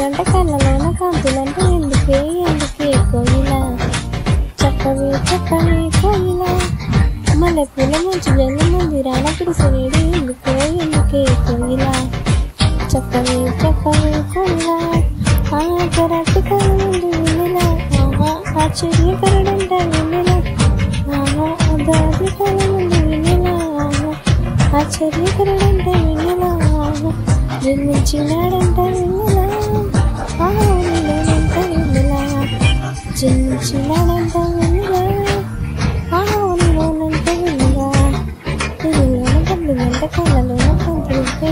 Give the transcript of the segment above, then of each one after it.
గంట కళ్ళలోన కాంతులంటే ఎందుకే కోయిలా చెప్పవే కోయిలా మల్లెపూల మంచు జల్లు మందిరాన కురిసేది ఎందుకే కోయిలా చెప్పవే కోయిలా ఆకరాటి కళ్ళ వెన్నెలా ఆశ్చర్యకరుడంట వెన్నెలా అదాది కళ్ళ వెన్నెలా ఆశ్చర్యకరుడంట వెన్నెలా జన్మించినాడంట వెన్నెలా నీలోనంట వెన్నెలా జన్మించినాడంట వెన్నెలా నీలోనంట వెన్నెలా నీలోన కళ్ళ కళ్ళలోన కంతులుంటే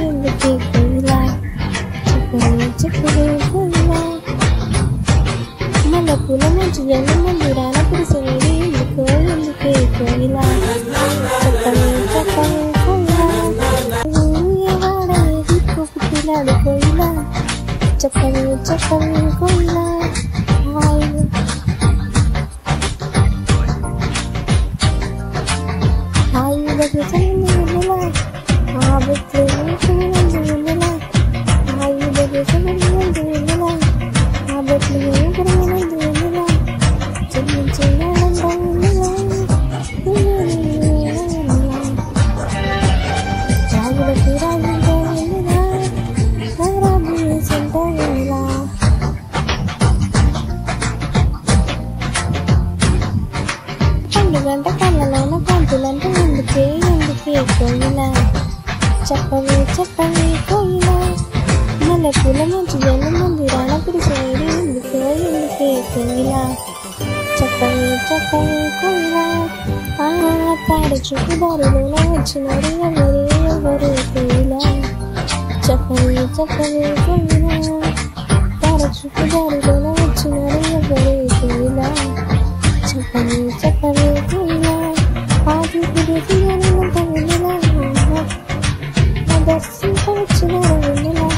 ఎందుకే కోయిలా చెప్పవే కోయిలా మల్లెపూల మంచు జల్లు మందిరాన కురిసేది ఎందుకే కోయిలా చెప్పవే కోయిలా వాడేది పుట్టినాడు కోయిలా చెప్పవే కోయిలా వెన్నెలా వెన్నెలా వెన్నెలా బెట్లు వెన్నెలా చెల్లించినాడంట వెన్నెలా రాజులకి రాజంట వెన్నెలా రాజు సంట వెన్నెలా గంట కళ్ళలోన కాంతులంటే ఎందుకే కోయిలా చెప్పవే కోయిలా మల్లెపూల మంచు జల్లు మందిరాన కురిసేది ఎందుకే కోయిలా చెప్పవే కోయిలా తాడు చుట్టూ దారిలోన వచ్చినారు ఎవరు కోయిలా చెప్పవే కోయిలా తాడు చుట్టూ దారిలోన వచ్చినారు ఎవరు కోయిలా చెప్పవే కోయిలా ఆది విదేశీయాలంత వెన్నెలా దర్శించ వచ్చినారు వెన్నెలా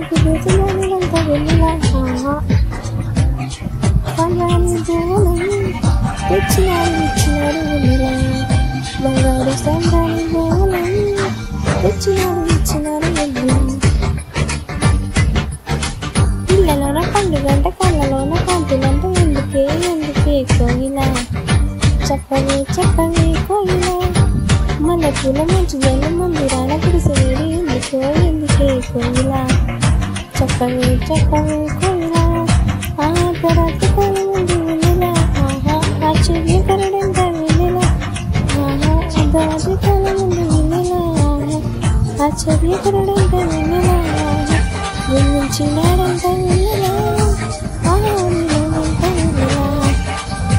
విదేశీయాలంత వెన్నెలా పల్లాని దేవులని ఇచ్చినారు వెన్నెలా బంగారు సందాని దేవులని ఇచ్చినారు వెన్నెలా పిల్లలోన పండుగంట కళ్ళలోన కాంతులంటే ఎందుకే కోయిలా చెప్పవే కోయిలా మల్లెపూల మంచు జల్లు మందిరాన కురిసేది ఎందుకే కోయిలా చెప్పవే కోయిలా ఆకరాటి కళ్ళ వెన్నెలా ఆశ్చర్యకరుడంట వెన్నెలా అదాది కళ్ళ వెన్నెలా ఆశ్చర్యకరుడంట వెన్నెలా జన్మించినాడంట వెన్నెలా నీలోనంట వెన్నెలా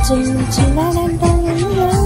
జన్మించినాడంట వెన్నెలా